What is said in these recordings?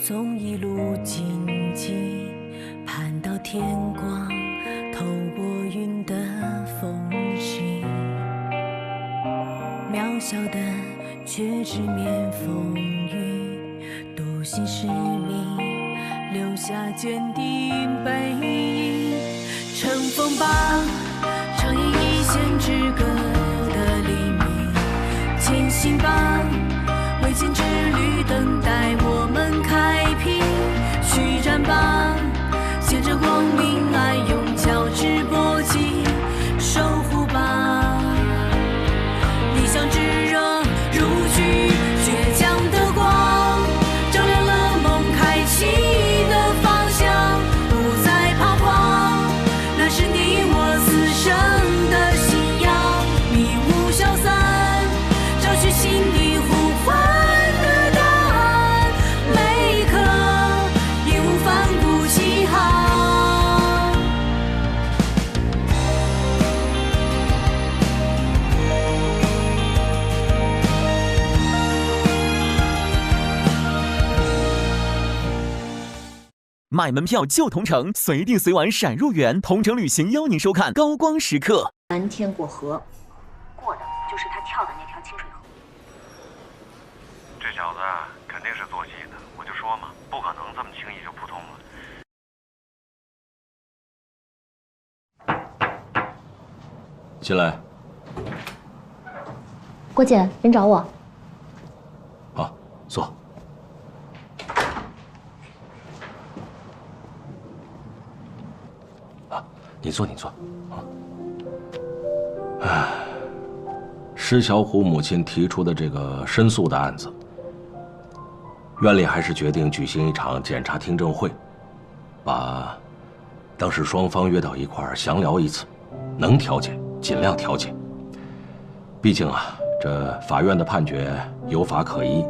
纵一路荆棘，盼到天光，透过云的缝隙。渺小的却直面风雨，独行使命，留下坚定背影。乘风吧，长夜一线之隔的黎明，前行吧，未见之旅等待我们开辟。续战吧，携着光明爱用交织搏击，守护吧，理想炙热如炬，倔强的光照亮了梦开启的方向，不再彷徨，那是你我此生的信仰。迷雾消散，找寻心底呼唤的答案，每一刻义无反顾起航。买门票就同城，随订随玩闪入园。同城旅行邀您收看高光时刻。瞒天过河，过的就是他跳的那条清水河。这小子肯定是做戏的，我就说嘛，不可能这么轻易就扑通了。进来。郭姐，人找我。好，坐。你坐，你坐。施小虎母亲提出的这个申诉的案子，院里还是决定举行一场检察听证会，把当事双方约到一块儿详聊一次，能调解尽量调解。毕竟啊，这法院的判决有法可依，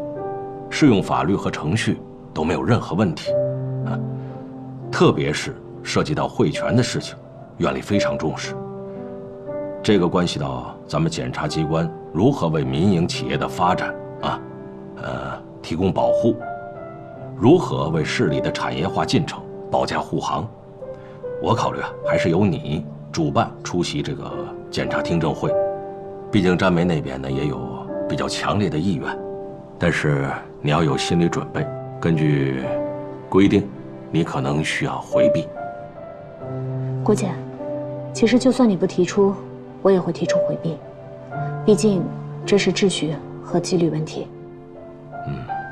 适用法律和程序都没有任何问题啊。特别是涉及到贿权的事情，院里非常重视。这个关系到咱们检察机关如何为民营企业的发展提供保护，如何为市里的产业化进程保驾护航。我考虑还是由你主办出席这个检察听证会，毕竟詹梅那边呢也有比较强烈的意愿，但是你要有心理准备，根据规定，你可能需要回避。郭姐，其实就算你不提出，我也会提出回避，毕竟这是秩序和纪律问题。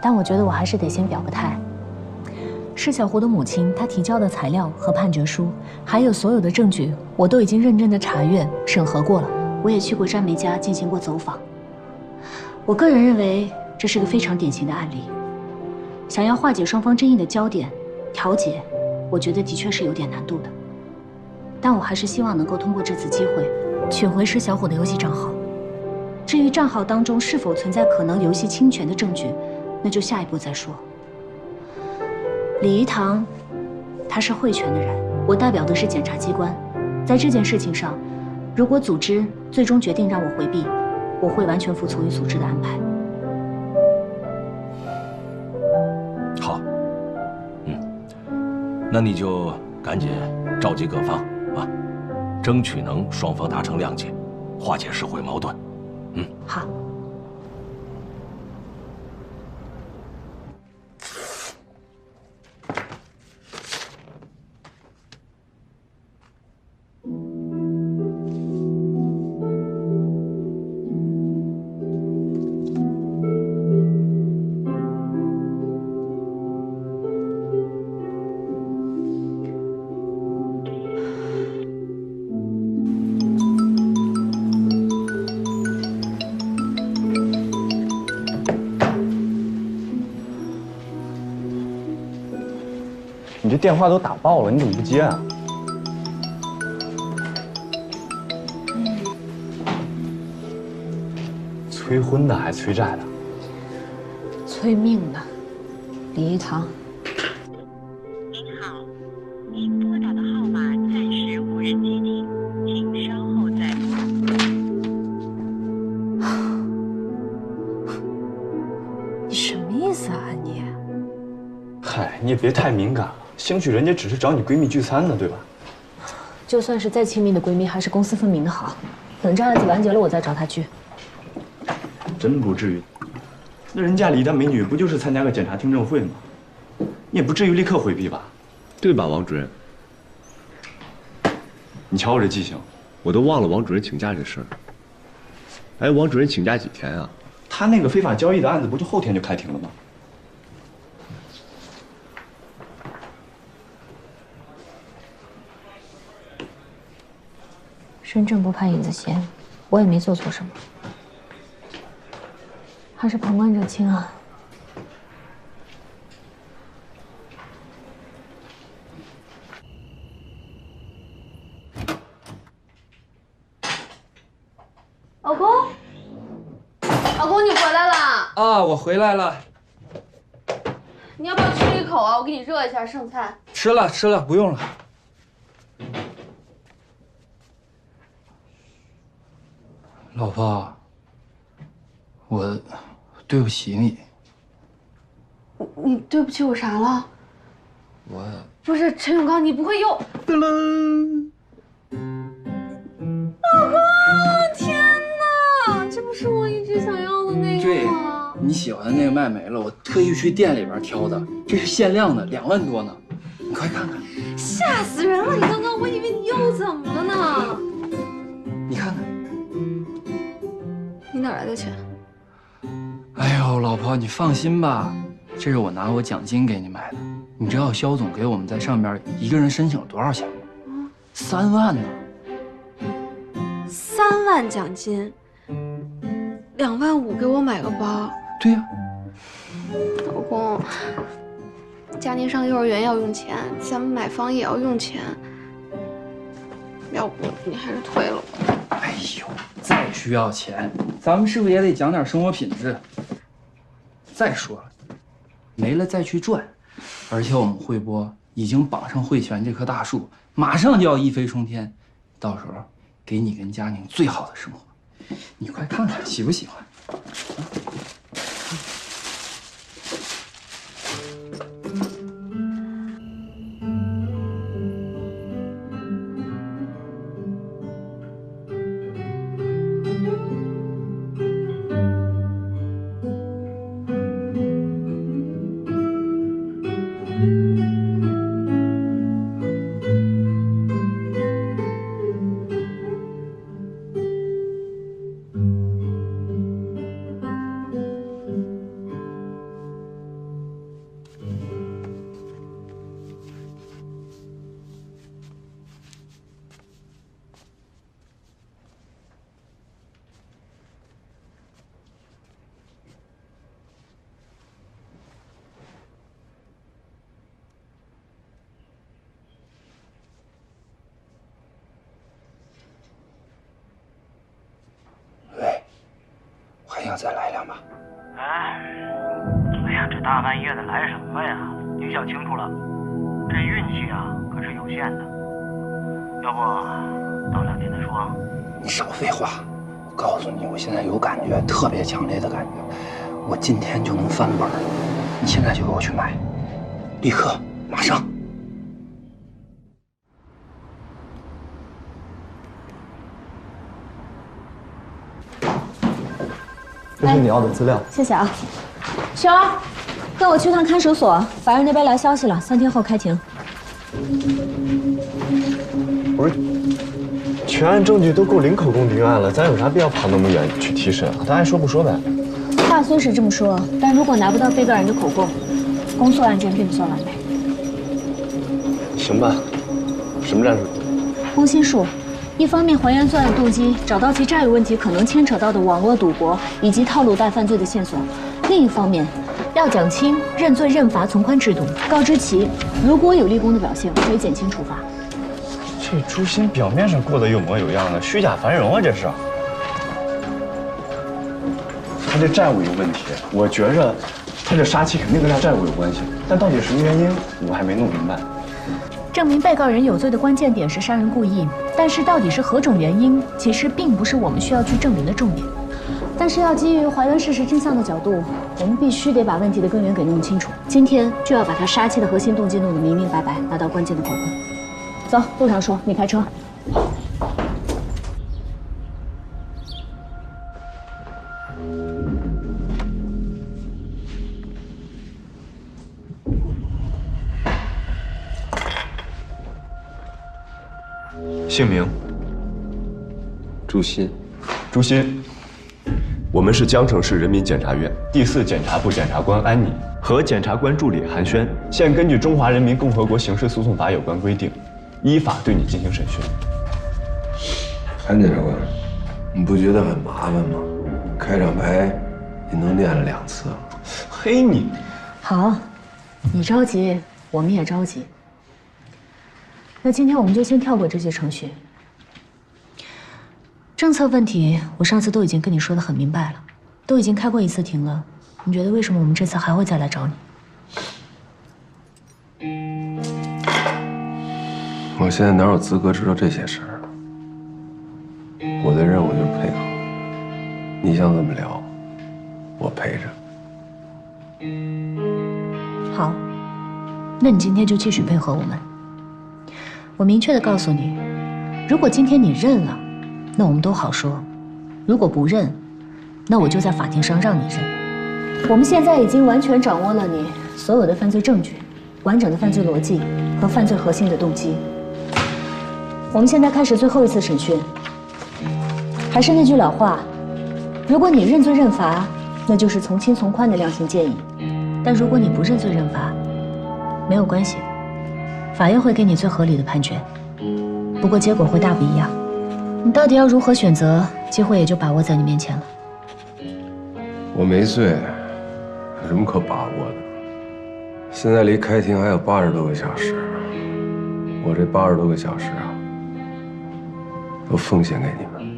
但我觉得我还是得先表个态。施小胡的母亲她提交的材料和判决书，还有所有的证据，我都已经认真的查阅审核过了。我也去过詹梅家进行过走访。我个人认为这是个非常典型的案例。想要化解双方争议的焦点，调解，我觉得的确是有点难度的。但我还是希望能够通过这次机会，取回施小虎的游戏账号。至于账号当中是否存在可能游戏侵权的证据，那就下一步再说。李一堂，他是贿权的人，我代表的是检察机关，在这件事情上，如果组织最终决定让我回避，我会完全服从于组织的安排。好，那你就赶紧召集各方啊，争取能双方达成谅解，化解社会矛盾。好。你这电话都打爆了，你怎么不接啊？催婚的还催债的？催命的，李一堂。您好，您拨打的号码暂时无人接听，请稍后再拨。你什么意思啊，安妮？嗨，你也别太敏感了，兴许人家只是找你闺蜜聚餐呢，对吧？就算是再亲密的闺蜜，还是公私分明的好。等这案子完结了，我再找她去。真不至于。那人家李大美女不就是参加个检察听证会吗？你也不至于立刻回避吧？对吧，王主任？你瞧我这记性，我都忘了王主任请假这事儿。哎，王主任请假几天啊？他那个非法交易的案子不就后天就开庭了吗？身正不怕影子斜，我也没做错什么，还是旁观者清啊。老公，老公，你回来啦！啊，我回来了。你要不要吃一口啊？我给你热一下剩菜。吃了，不用了。老婆，我对不起你。你对不起我啥了？我不是陈永刚，你不会又……噔噔。老公，天哪，这不是我一直想要的那个对，吗？你喜欢的那个卖没了，我特意去店里边挑的，这是限量的，2万多呢。你快看看。吓死人了！你刚刚我以为你又怎么了呢？你看看。你哪来的钱？哎呦，老婆，你放心吧，这是我拿我奖金给你买的。你知道肖总给我们在上边一个人申请了多少钱吗？3万呢。3万奖金，2万5给我买个包。对呀。老公，佳宁上幼儿园要用钱，咱们买房也要用钱，要不你还是退了吧。哎呦，再需要钱，咱们是不是也得讲点生活品质？再说了，没了再去赚，而且我们汇波已经绑上汇泉这棵大树，马上就要一飞冲天，到时候给你跟佳宁最好的生活，你快看看喜不喜欢？还想再来一辆吧？哎呀，这大半夜的来什么呀？你想清楚了，这运气啊可是有限的。要不到2天再说。你少废话！我告诉你，我现在有感觉，特别强烈的感觉，我今天就能翻本。你现在就给我去买，立刻，马上。这是你要的资料。谢谢啊，雪儿，跟我去趟看守所，法院那边来消息了，3天后开庭。不是，全案证据都够零口供定案了，咱有啥必要跑那么远去提审啊？他爱说不说呗。话虽是这么说，但如果拿不到被告人的口供，公诉案件并不算完美。行吧，什么战术？攻心术。一方面还原作案动机，找到其债务问题可能牵扯到的网络赌博以及套路贷犯罪的线索；另一方面，要讲清认罪认罚从宽制度，告知其如果有立功的表现，可以减轻处罚。这朱鑫表面上过得有模有样的，虚假繁荣啊，这是。他这债务有问题，我觉着他这杀妻肯定跟他债务有关系，但到底什么原因，我还没弄明白。证明被告人有罪的关键点是杀人故意，但是到底是何种原因，其实并不是我们需要去证明的重点。但是要基于还原事实真相的角度，我们必须得把问题的根源给弄清楚。今天就要把他杀妻的核心动机弄得明明白白，拿到关键的口供。走，路上说，你开车。姓名：朱鑫。朱鑫。我们是江城市人民检察院第4检察部检察官安妮和检察官助理韩轩，现根据《中华人民共和国刑事诉讼法》有关规定，依法对你进行审讯。韩检察官，你不觉得很麻烦吗？开场白你能念了2次吗？嘿你！好，你着急，我们也着急。那今天我们就先跳过这些程序。政策问题，我上次都已经跟你说得很明白了，都已经开过1次庭了。你觉得为什么我们这次还会再来找你？我现在哪有资格知道这些事儿？我的任务就是配合，你想怎么聊，我陪着。好，那你今天就继续配合我们。我明确地告诉你，如果今天你认了，那我们都好说；如果不认，那我就在法庭上让你认。我们现在已经完全掌握了你所有的犯罪证据、完整的犯罪逻辑和犯罪核心的动机。我们现在开始最后1次审讯。还是那句老话，如果你认罪认罚，那就是从轻从宽的量刑建议；但如果你不认罪认罚，没有关系，法院会给你最合理的判决。不过结果会大不一样。你到底要如何选择，机会也就把握在你面前了。我没罪，有什么可把握的？现在离开庭还有80多个小时，我这80多个小时啊，都奉献给你们。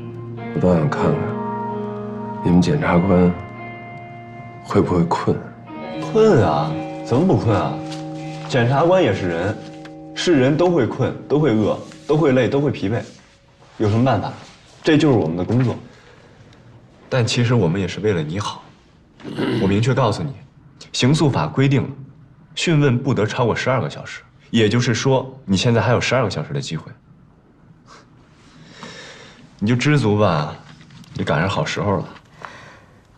我倒想看看，你们检察官会不会困？困啊？怎么不困啊？检察官也是人，是人都会困，都会饿，都会累，都会疲惫。有什么办法？这就是我们的工作。但其实我们也是为了你好。我明确告诉你，刑诉法规定了，讯问不得超过12个小时，也就是说，你现在还有12个小时的机会。你就知足吧，你赶上好时候了。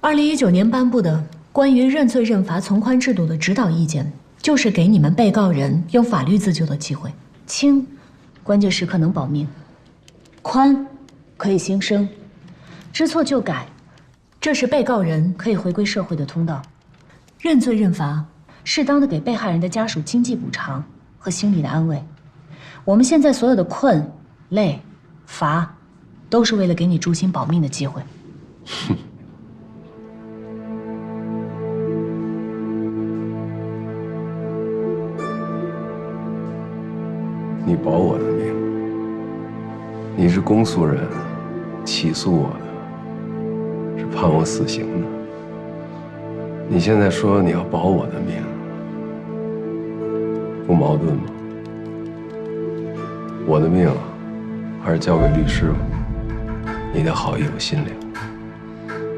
2019年颁布的关于认罪认罚从宽制度的指导意见，就是给你们被告人用法律自救的机会。轻，关键时刻能保命；宽，可以新生；知错就改，这是被告人可以回归社会的通道。认罪认罚，适当的给被害人的家属经济补偿和心理的安慰。我们现在所有的困、累、罚，都是为了给你诛心保命的机会。哼。你保我的命，你是公诉人，起诉我的，是判我死刑的。你现在说你要保我的命，不矛盾吗？我的命还是交给律师吧，你得好意我心领。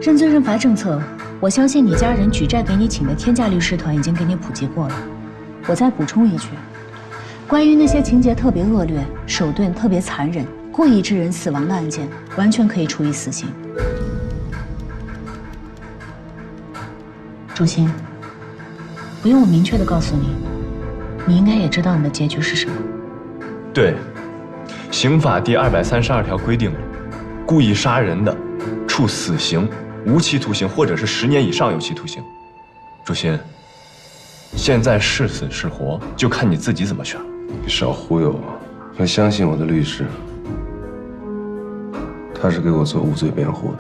认罪认罚政策，我相信你家人举债给你请的天价律师团已经给你普及过了。我再补充一句。关于那些情节特别恶劣、手段特别残忍、故意致人死亡的案件，完全可以处以死刑。朱鑫，不用我明确的告诉你，你应该也知道你的结局是什么。对，刑法第232条规定了，故意杀人的，处死刑、无期徒刑或者是10年以上有期徒刑。朱鑫，现在是死是活，就看你自己怎么选了。你少忽悠我，我相信我的律师，他是给我做无罪辩护的。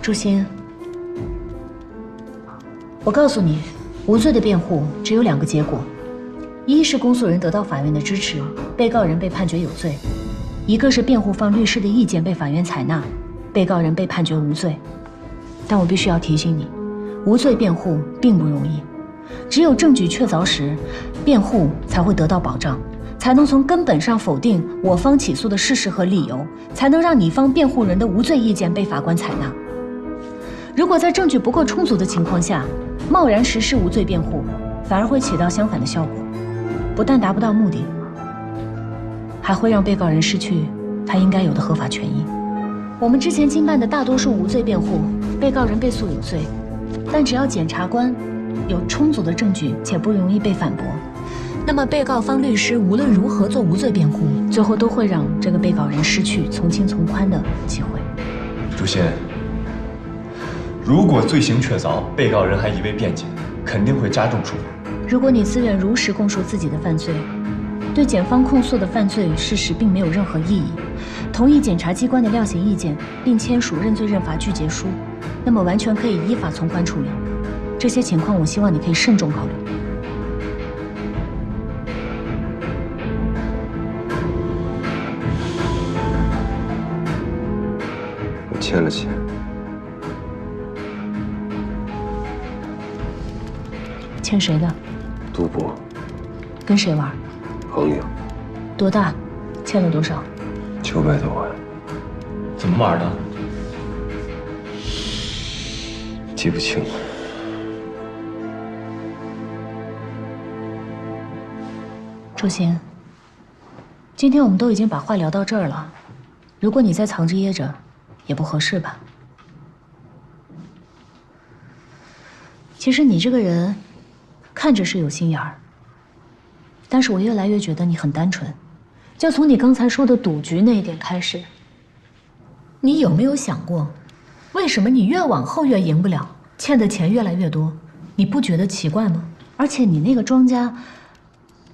朱鑫，我告诉你，无罪的辩护只有2个结果：一是公诉人得到法院的支持，被告人被判决有罪；一个是辩护方律师的意见被法院采纳，被告人被判决无罪。但我必须要提醒你，无罪辩护并不容易。只有证据确凿时，辩护才会得到保障，才能从根本上否定我方起诉的事实和理由，才能让你方辩护人的无罪意见被法官采纳。如果在证据不够充足的情况下，贸然实施无罪辩护，反而会起到相反的效果，不但达不到目的，还会让被告人失去他应该有的合法权益。我们之前经办的大多数无罪辩护，被告人被诉有罪，但只要检察官有充足的证据且不容易被反驳，那么被告方律师无论如何做无罪辩护，最后都会让这个被告人失去从轻从宽的机会。朱鑫，如果罪行确凿，被告人还一味辩解，肯定会加重处罚。如果你自愿如实供述自己的犯罪，对检方控诉的犯罪事实并没有任何异议，同意检察机关的量刑意见，并签署认罪认罚具结书，那么完全可以依法从宽处理。这些情况，我希望你可以慎重考虑。我欠了钱。欠谁的？赌博。跟谁玩？朋友。多大？欠了多少？900多万。怎么玩的？记不清了。朱鑫，今天我们都已经把话聊到这儿了，如果你再藏着掖着，也不合适吧？其实你这个人，看着是有心眼儿，但是我越来越觉得你很单纯。就从你刚才说的赌局那一点开始，你有没有想过，为什么你越往后越赢不了，欠的钱越来越多？你不觉得奇怪吗？而且你那个庄家，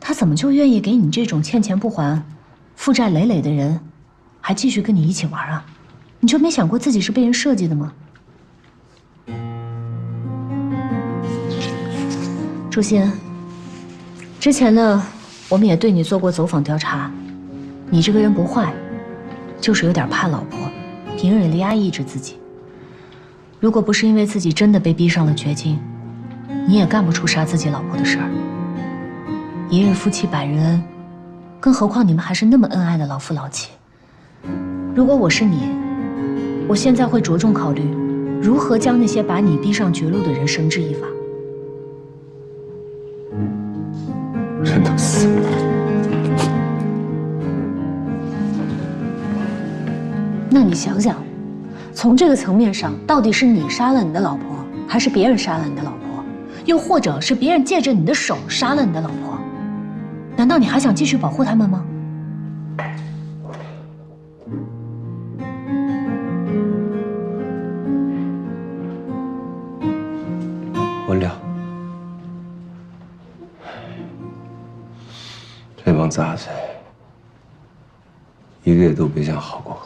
他怎么就愿意给你这种欠钱不还、负债累累的人，还继续跟你一起玩啊？你就没想过自己是被人设计的吗？朱鑫，之前呢，我们也对你做过走访调查，你这个人不坏，就是有点怕老婆，隐忍地压抑着自己。如果不是因为自己真的被逼上了绝境，你也干不出杀自己老婆的事儿。一日夫妻百日恩，更何况你们还是那么恩爱的老夫老妻。如果我是你，我现在会着重考虑如何将那些把你逼上绝路的人绳之以法。人都死了，那你想想，从这个层面上，到底是你杀了你的老婆，还是别人杀了你的老婆？又或者是别人借着你的手杀了你的老婆？难道你还想继续保护他们吗？文亮，这帮杂碎，一个也都别想好过。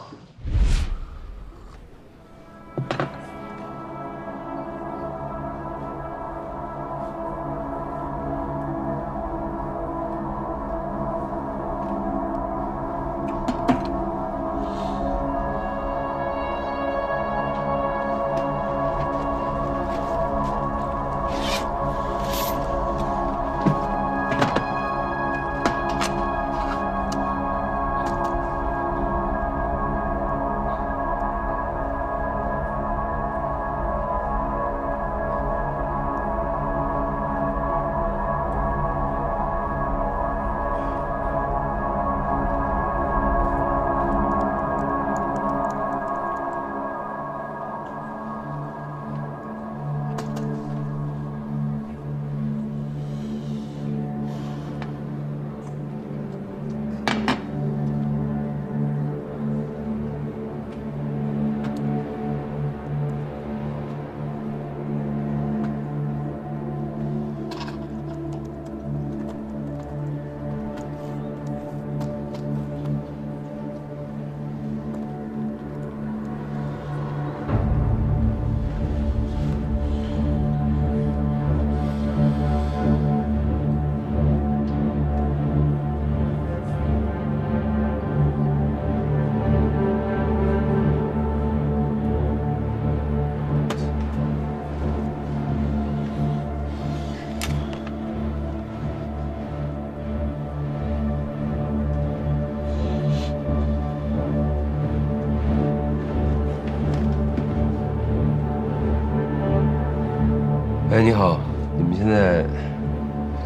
哎，你好，你们现在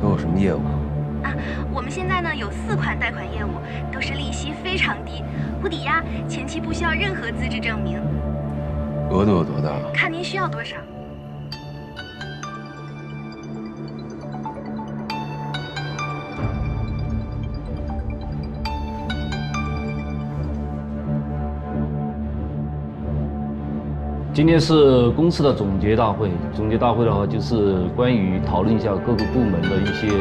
都有什么业务？啊，我们现在呢有4款贷款业务，都是利息非常低，无抵押，前期不需要任何资质证明。额度有多大？看您需要多少。今天是公司的总结大会，总结大会的话就是关于讨论一下各个部门的一些。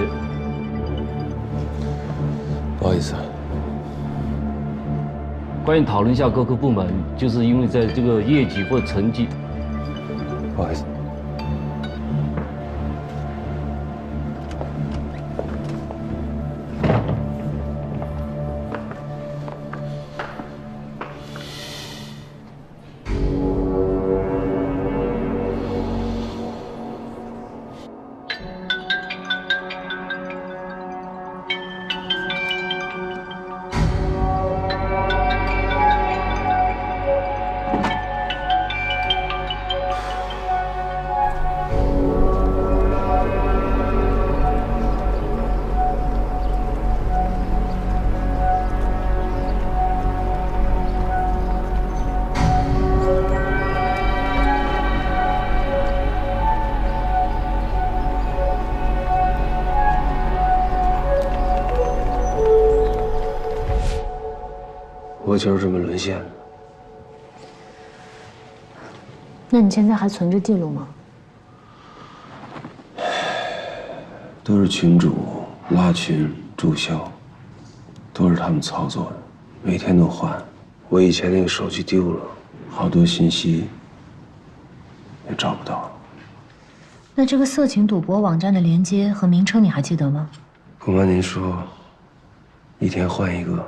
不好意思，关于讨论一下各个部门，就是因为在这个业绩或成绩。不好意思。我就是这么沦陷的。那你现在还存着记录吗？都是群主拉群注销，都是他们操作的，每天都换。我以前那个手机丢了，好多信息也找不到了。那这个色情赌博网站的连接和名称你还记得吗？不瞒您说，一天换一个。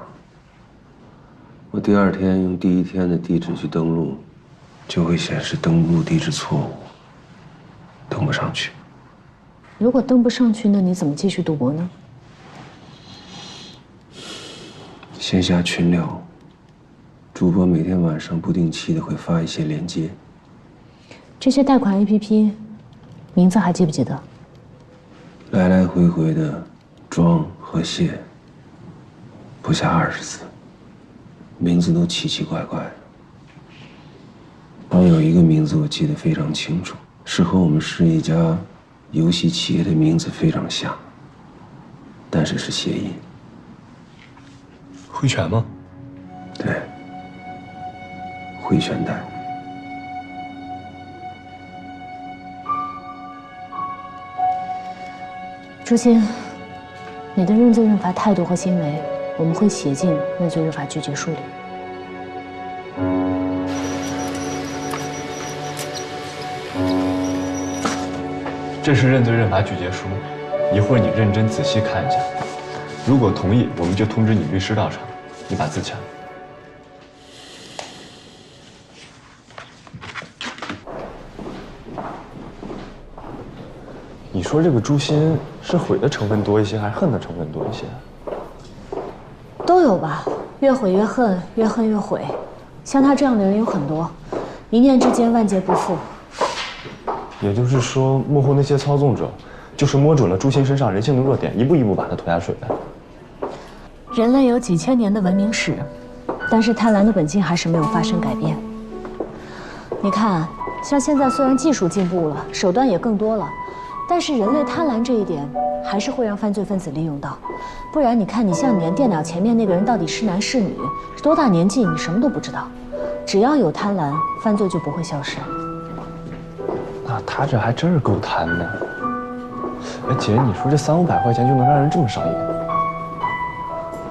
我第2天用第1天的地址去登录，就会显示登录地址错误，登不上去。如果登不上去，那你怎么继续赌博呢？线下群聊，主播每天晚上不定期的会发一些链接。这些贷款 APP 名字还记不记得？来来回回的庄和谢，不下20次。名字都奇奇怪怪的，光有一个名字我记得非常清楚，是和我们市一家游戏企业的名字非常像，但是是谐音。汇泉吗？对，汇泉贷。朱鑫，你的认罪认罚态度和行为，我们会写进认罪认罚拒绝书里。这是认罪认罚拒绝书，一会儿你认真仔细看一下，如果同意，我们就通知你律师到场，你把字签了。你说这个诛心是悔的成分多一些，还是恨的成分多一些？都有吧，越悔越恨，越恨越悔。像他这样的人有很多，一念之间万劫不复。也就是说，幕后那些操纵者，就是摸准了诛心身上人性的弱点，一步一步把他拖下水的。人类有几千年的文明史，但是贪婪的本性还是没有发生改变。你看，像现在虽然技术进步了，手段也更多了，但是人类贪婪这一点还是会让犯罪分子利用到。不然，你看你像你电脑前面那个人到底是男是女，是多大年纪，你什么都不知道。只要有贪婪，犯罪就不会消失。那他这还真是够贪的。哎，姐，你说这300-500块钱就能让人这么上瘾？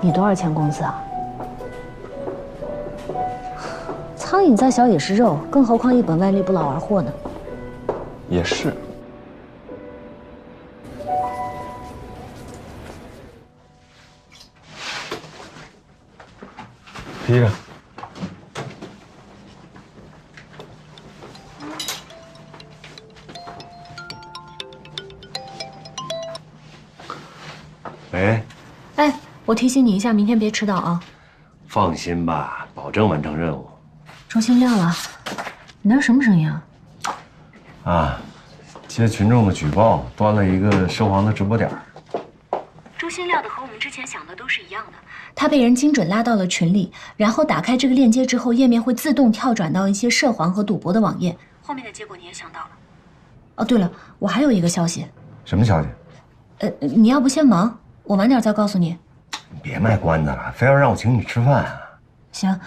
你多少钱工资啊？苍蝇再小也是肉，更何况一本万利不劳而获呢？也是。第一个。喂。哎，我提醒你一下，明天别迟到啊。放心吧，保证完成任务。中心亮了，你那是什么声音啊？啊，接群众的举报，端了一个涉黄的直播点。朱鑫料的和我们之前想的都是一样的，他被人精准拉到了群里，然后打开这个链接之后，页面会自动跳转到一些涉黄和赌博的网页。后面的结果你也想到了。哦，对了，我还有一个消息。什么消息？你要不先忙，我晚点再告诉你。你别卖关子了，非要让我请你吃饭啊？行，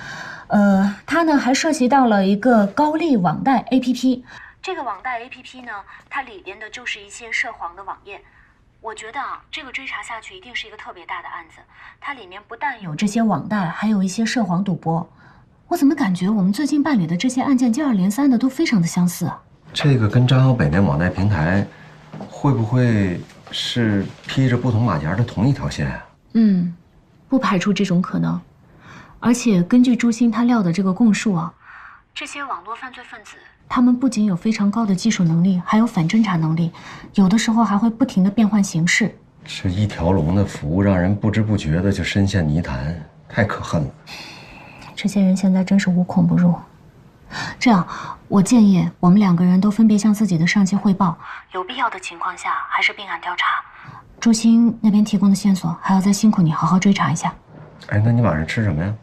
它呢还涉及到了一个高丽网贷 APP。这个网贷 APP 呢，它里边的就是一些涉黄的网页。我觉得啊，这个追查下去一定是一个特别大的案子。它里面不但有这些网贷，还有一些涉黄赌博。我怎么感觉我们最近办理的这些案件接二连三的都非常的相似啊？这个跟张小北那网贷平台，会不会是披着不同马甲的同一条线啊？不排除这种可能。而且根据朱鑫他撂的这个供述啊，这些网络犯罪分子，他们不仅有非常高的技术能力，还有反侦查能力，有的时候还会不停地变换形式。这一条龙的服务，让人不知不觉的就深陷泥潭，太可恨了。这些人现在真是无孔不入。这样，我建议我们2个人都分别向自己的上级汇报，有必要的情况下还是并案调查。朱鑫那边提供的线索，还要再辛苦你好好追查一下。哎，那你晚上吃什么呀？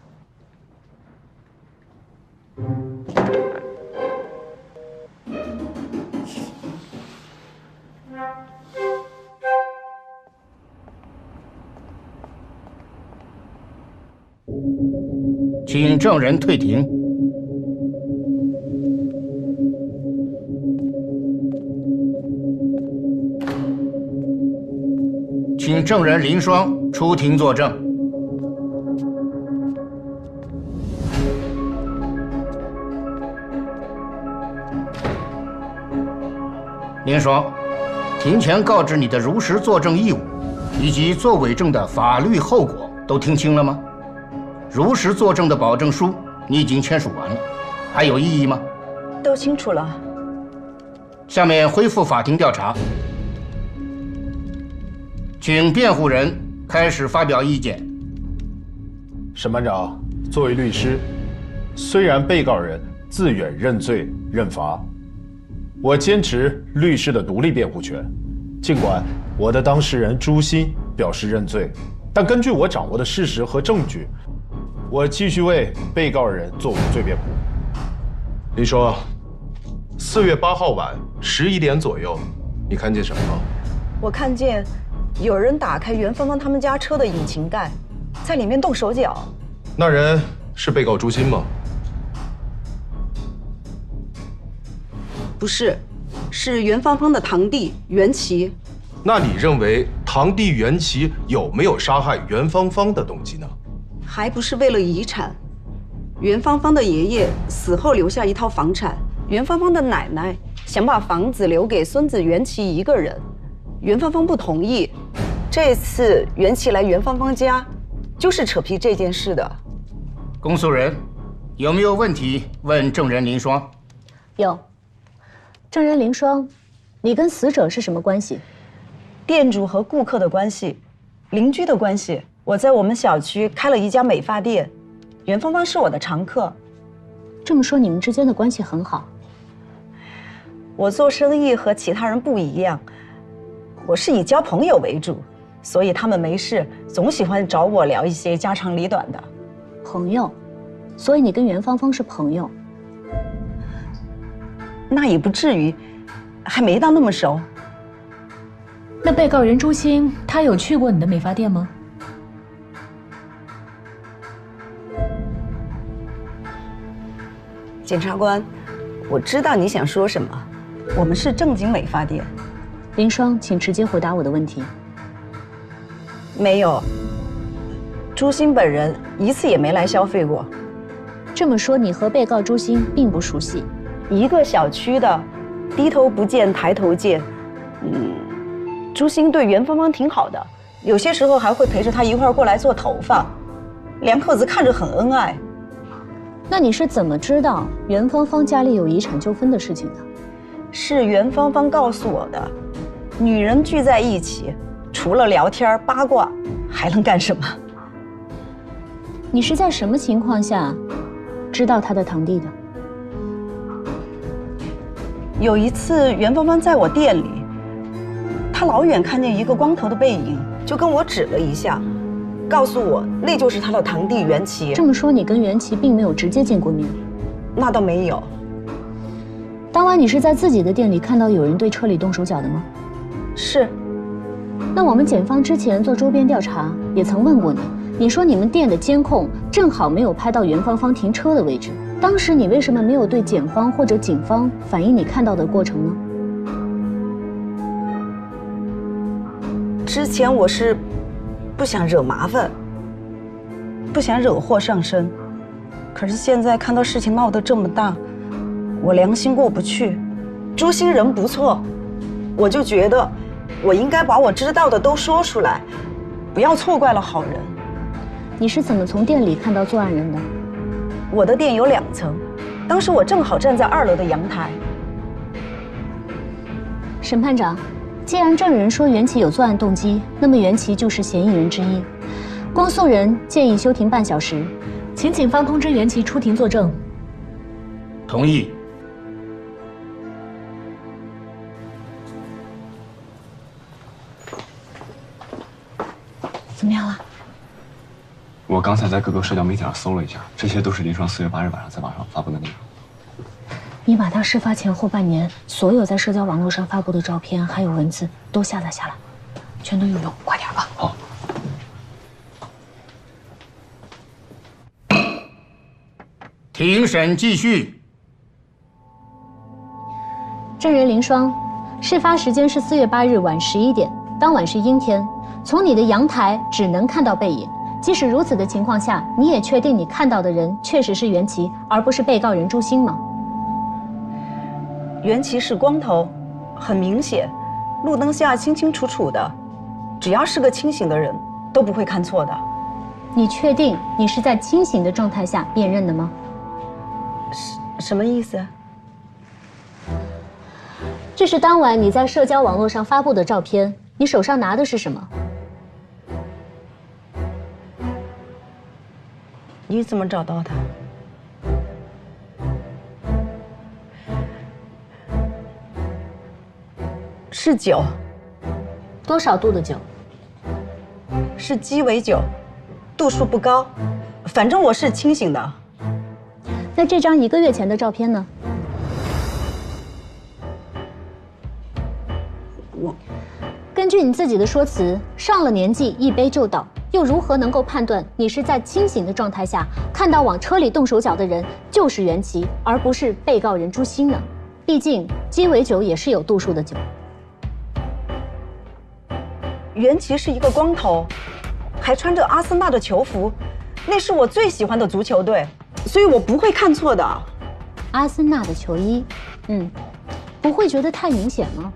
请证人退庭。请证人林双出庭作证。林双，庭前告知你的如实作证义务，以及作伪证的法律后果都听清了吗？如实作证的保证书你已经签署完了，还有异议吗？都清楚了。下面恢复法庭调查，请辩护人开始发表意见。审判长，作为律师，虽然被告人自愿认罪认罚，我坚持律师的独立辩护权。尽管我的当事人朱鑫表示认罪，但根据我掌握的事实和证据，我继续为被告人做无罪辩护。林双，4月8号晚11点左右，你看见什么？我看见有人打开袁芳芳他们家车的引擎盖，在里面动手脚。那人是被告朱鑫吗？不是，是袁芳芳的堂弟袁琦。那你认为堂弟袁琦有没有杀害袁芳芳的动机呢？还不是为了遗产。袁芳芳的爷爷死后留下一套房产，袁芳芳的奶奶想把房子留给孙子袁琦一个人，袁芳芳不同意。这次袁琦来袁芳芳家，就是扯皮这件事的。公诉人，有没有问题问证人林双？有。证人林双，你跟死者是什么关系？店主和顾客的关系，邻居的关系。我在我们小区开了一家美发店，袁芳芳是我的常客。这么说，你们之间的关系很好。我做生意和其他人不一样，我是以交朋友为主，所以他们没事总喜欢找我聊一些家长里短的。朋友，所以你跟袁芳芳是朋友？那也不至于，还没到那么熟。那被告人朱鑫，他有去过你的美发店吗？检察官，我知道你想说什么，我们是正经美发店。林双，请直接回答我的问题。没有，朱鑫本人一次也没来消费过。这么说，你和被告朱鑫并不熟悉？一个小区的，低头不见抬头见。朱鑫对袁芳芳挺好的，有些时候还会陪着她一块儿过来做头发，两口子看着很恩爱。那你是怎么知道袁芳芳家里有遗产纠纷的事情的？是袁芳芳告诉我的。女人聚在一起，除了聊天八卦，还能干什么？你是在什么情况下知道她的堂弟的？有一次袁芳芳在我店里，她老远看见一个光头的背影，就跟我指了一下，告诉我那就是她的堂弟袁琦。这么说，你跟袁琦并没有直接见过面？那倒没有。当晚你是在自己的店里看到有人对车里动手脚的吗？是。那我们检方之前做周边调查，也曾问过你，你说你们店的监控正好没有拍到袁芳芳停车的位置，当时你为什么没有对检方或者警方反映你看到的过程呢？之前我是不想惹麻烦，不想惹祸上身，可是现在看到事情闹得这么大，我良心过不去。朱星人不错，我就觉得我应该把我知道的都说出来，不要错怪了好人。你是怎么从店里看到作案人的？我的店有2层，当时我正好站在2楼的阳台。审判长，既然证人说袁琦有作案动机，那么袁琦就是嫌疑人之一。公诉人建议休庭半小时，请警方通知袁琦出庭作证。同意。怎么样了？我刚才在各个社交媒体上搜了一下，这些都是林双4月8日晚上在网上发布的内容。你把他事发前后半年所有在社交网络上发布的照片还有文字都下载下来，全都有用，快点啊！好。庭审继续。证人林双，事发时间是4月8日晚11点，当晚是阴天，从你的阳台只能看到背影。即使如此的情况下，你也确定你看到的人确实是袁琦，而不是被告人朱星吗？袁琦是光头，很明显，路灯下清清楚楚的，只要是个清醒的人都不会看错的。你确定你是在清醒的状态下辨认的吗？什么意思？这是当晚你在社交网络上发布的照片，你手上拿的是什么？你怎么找到的？是酒。多少度的酒？是鸡尾酒，度数不高，反正我是清醒的。那这张1个月前的照片呢？根据你自己的说辞，上了年纪一杯就倒，又如何能够判断你是在清醒的状态下看到往车里动手脚的人就是袁琦，而不是被告人朱星呢？毕竟鸡尾酒也是有度数的酒。袁琦是一个光头，还穿着阿森纳的球服，那是我最喜欢的足球队，所以我不会看错的。阿森纳的球衣，不会觉得太明显吗？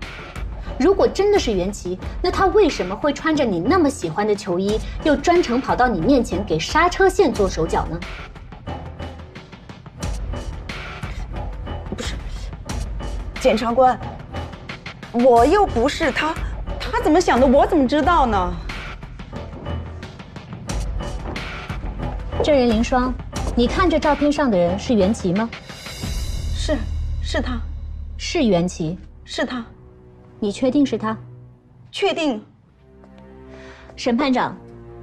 如果真的是袁琦，那他为什么会穿着你那么喜欢的球衣，又专程跑到你面前给刹车线做手脚呢？不是，检察官，我又不是他，他怎么想的，我怎么知道呢？证人林双，你看这照片上的人是袁琦吗？是他。是袁琦？是他。你确定是他？确定。审判长，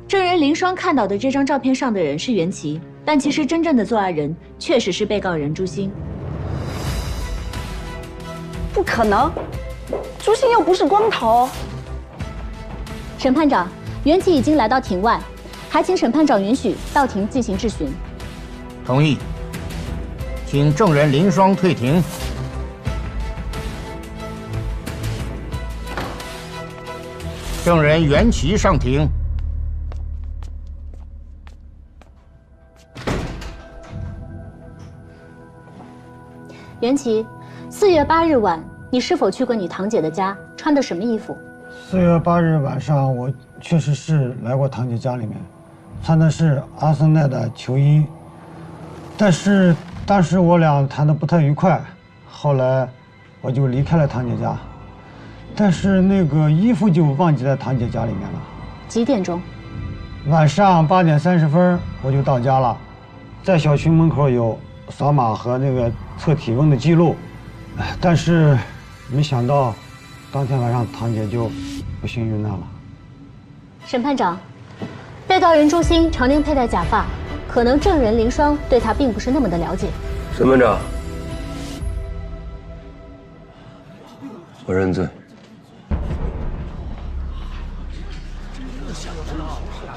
证人林双看到的这张照片上的人是袁琦，但其实真正的作案人确实是被告人朱星。不可能，朱星又不是光头。审判长，袁琦已经来到庭外，还请审判长允许到庭进行质询。同意，请证人林双退庭。证人袁琦上庭。袁琦，4月8日晚，你是否去过你堂姐的家？穿的什么衣服？4月8日晚上，我确实是来过堂姐家里面，穿的是阿森纳的球衣，但是当时我俩谈得不太愉快，后来我就离开了堂姐家。但是那个衣服就忘记在堂姐家里面了。几点钟？晚上8点30分我就到家了，在小区门口有扫码和那个测体温的记录，但是没想到，当天晚上堂姐就不幸遇难了。审判长，被告人朱鑫常年佩戴假发，可能证人林双对他并不是那么的了解。审判长，我认罪。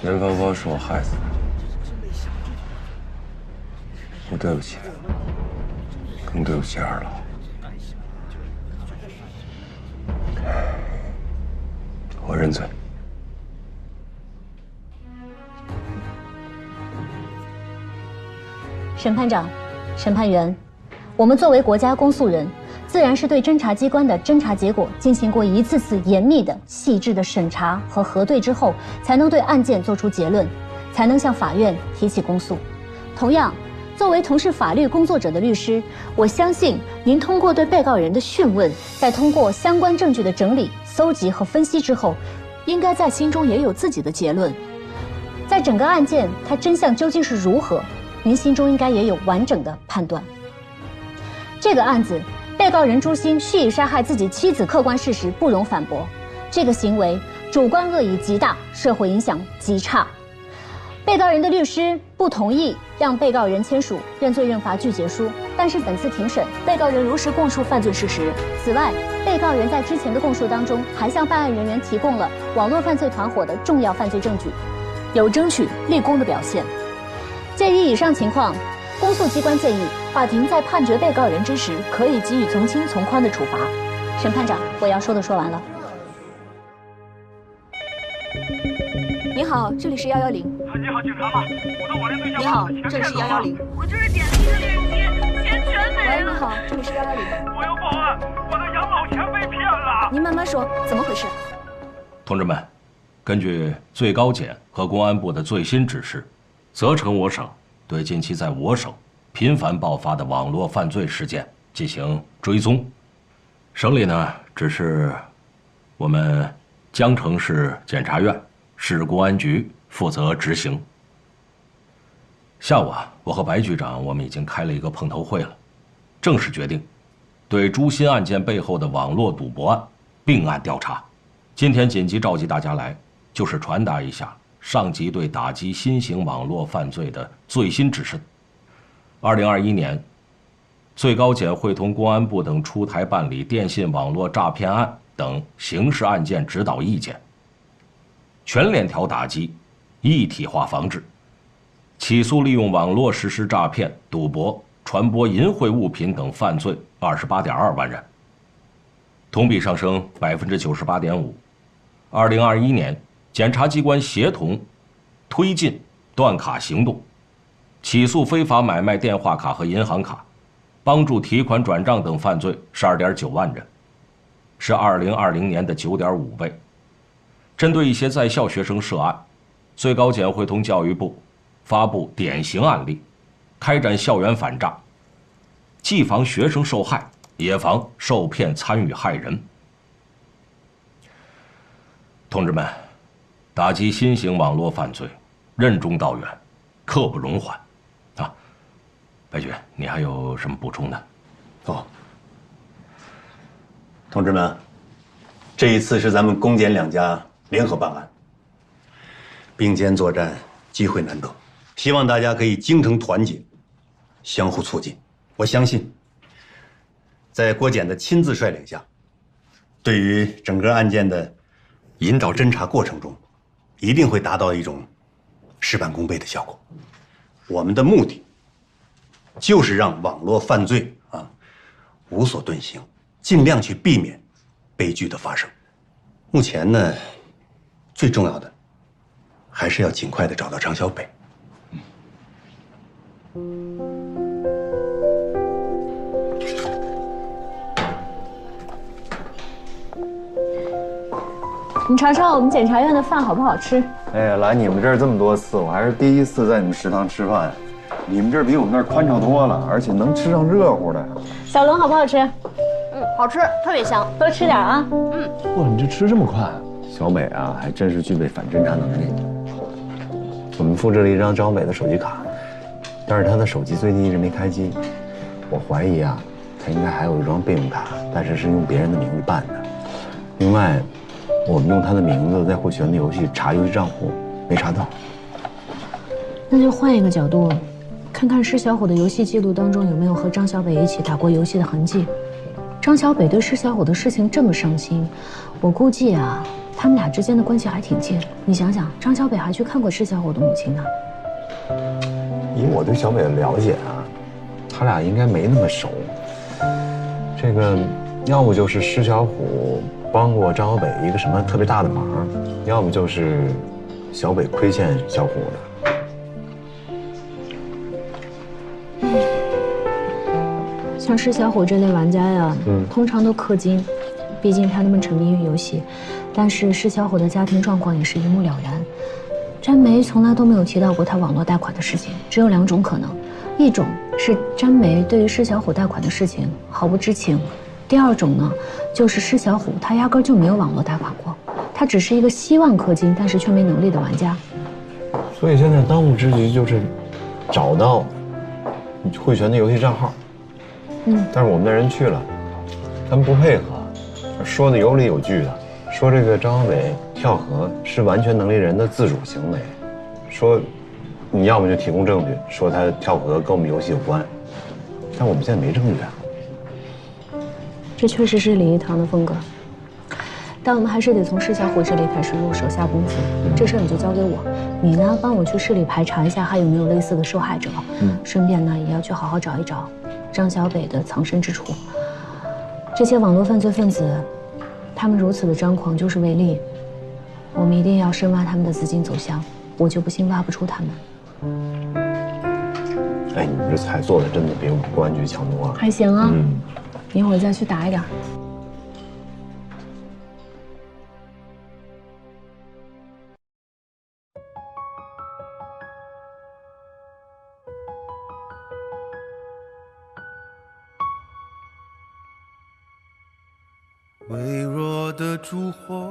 袁芳芳是我害死的，我对不起她，更对不起二老。我认罪。审判长、审判员，我们作为国家公诉人，自然是对侦查机关的侦查结果进行过一次次严密的、细致的审查和核对之后，才能对案件作出结论，才能向法院提起公诉。同样，作为从事法律工作者的律师，我相信您通过对被告人的讯问，再通过相关证据的整理、搜集和分析之后，应该在心中也有自己的结论。在整个案件它真相究竟是如何，您心中应该也有完整的判断。这个案子，被告人朱鑫蓄意杀害自己妻子，客观事实不容反驳。这个行为主观恶意极大，社会影响极差。被告人的律师不同意让被告人签署认罪认罚具结书，但是本次庭审，被告人如实供述犯罪事实。此外，被告人在之前的供述当中，还向办案人员提供了网络犯罪团伙的重要犯罪证据，有争取立功的表现。鉴于以上情况，公诉机关建议法庭在判决被告人之时，可以给予从轻从宽的处罚。审判长，我要说的说完了。你好，这里是110。你好，警察吗？我的网恋对象。你好，这里是110。我就是点了一个链接，钱全没了。喂，你好，这里是110。我要报案，我的养老钱被骗了。您慢慢说，怎么回事？同志们，根据最高检和公安部的最新指示，责成我省对近期在我省频繁爆发的网络犯罪事件进行追踪。省里呢，指示我们江城市检察院、市公安局负责执行。下午啊，我和白局长我们已经开了一个碰头会了，正式决定对朱鑫案件背后的网络赌博案并案调查。今天紧急召集大家来，就是传达一下上级对打击新型网络犯罪的最新指示。2021年，最高检会同公安部等出台办理电信网络诈骗案等刑事案件指导意见，全链条打击，一体化防治，起诉利用网络实施诈骗、赌博、传播淫秽物品等犯罪28.2万人，同比上升98.5%。2021年，检察机关协同推进断卡行动，起诉非法买卖电话卡和银行卡，帮助提款转账等犯罪12.9万人，是2020年的9.5倍。针对一些在校学生涉案，最高检会同教育部发布典型案例，开展校园反诈，既防学生受害，也防受骗参与害人。同志们，打击新型网络犯罪，任重道远，刻不容缓。啊，白局，你还有什么补充的？哦，同志们，这一次是咱们公检两家联合办案，并肩作战，机会难得，希望大家可以精诚团结，相互促进。我相信，在郭检的亲自率领下，对于整个案件的引导侦查过程中，一定会达到一种事半功倍的效果。我们的目的就是让网络犯罪无所遁形，尽量去避免悲剧的发生。目前呢，最重要的还是要尽快的找到张小北。你尝尝我们检察院的饭好不好吃？哎呀，来你们这儿这么多次，我还是第一次在你们食堂吃饭。你们这儿比我们那儿宽敞多了，而且能吃上热乎的。小龙好不好吃？好吃，特别香，多吃点啊。哇，你这吃这么快？小美啊，还真是具备反侦查能力。我们复制了一张张北的手机卡，但是他的手机最近一直没开机，我怀疑啊，他应该还有一张备用卡，但是是用别人的名字办的。另外，我们用他的名字在会旋的游戏查游戏账户，没查到。那就换一个角度，看看施小虎的游戏记录当中有没有和张小北一起打过游戏的痕迹。张小北对施小虎的事情这么上心，我估计啊，他们俩之间的关系还挺近。你想想，张小北还去看过施小虎的母亲呢。以我对小北的了解啊，他俩应该没那么熟。这个，要不就是施小虎帮过张小北一个什么特别大的忙，要么就是小北亏欠小虎的。像施小虎这类玩家呀，通常都氪金，毕竟他那么沉迷于游戏。但是施小虎的家庭状况也是一目了然。詹梅从来都没有提到过他网络贷款的事情，只有2种可能：一种是詹梅对于施小虎贷款的事情毫不知情；第2种呢，就是施小虎他压根就没有网络贷款过，他只是一个希望氪金但是却没能力的玩家。所以现在当务之急就是找到会旋的游戏账号。但是我们的人去了，他们不配合，说的有理有据的，说这个张小北跳河是完全能力人的自主行为，说你要么就提供证据，说他跳河跟我们游戏有关，但我们现在没证据啊。这确实是李一堂的风格，但我们还是得从施小虎这里开始入手下功夫。这事儿你就交给我，你呢帮我去市里排查一下还有没有类似的受害者，顺便呢也要去好好找一找张小北的藏身之处。这些网络犯罪分子，他们如此的张狂就是为利，我们一定要深挖他们的资金走向，我就不信挖不出他们。哎，你们这菜做的真的比我们公安局强多了。还行啊，一会儿再去打一点。微弱的烛火，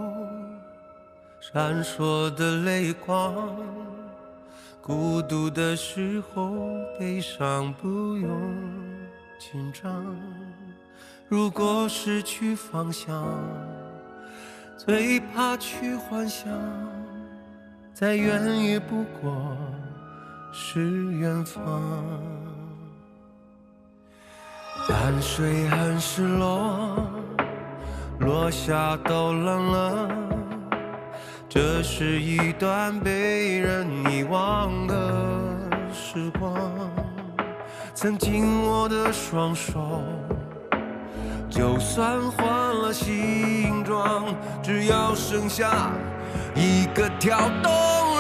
闪烁的泪光，孤独的时候，悲伤不用紧张。如果失去方向，最怕去幻想，再远也不过是远方。淡水很失落，落下都冷了，这是一段被人遗忘的时光。曾经握的双手，就算换了形状，只要剩下一个跳动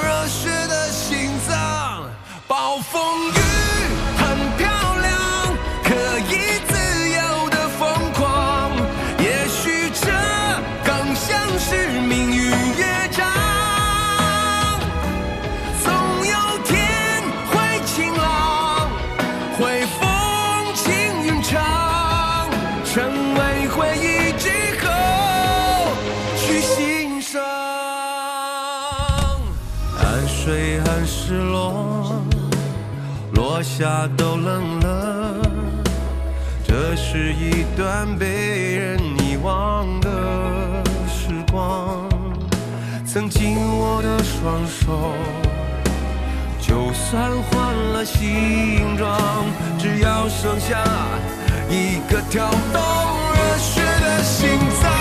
热血的心脏。暴风雨很漂亮，可以自由的疯狂，也许这更像是命运乐章。总有天会晴朗，会风轻云长，成为回忆之后去欣赏。淡水很失落，落下都冷了，这是一段被人遗忘的时光。曾经握的双手，就算换了形状，只要剩下一个跳动热血的心脏。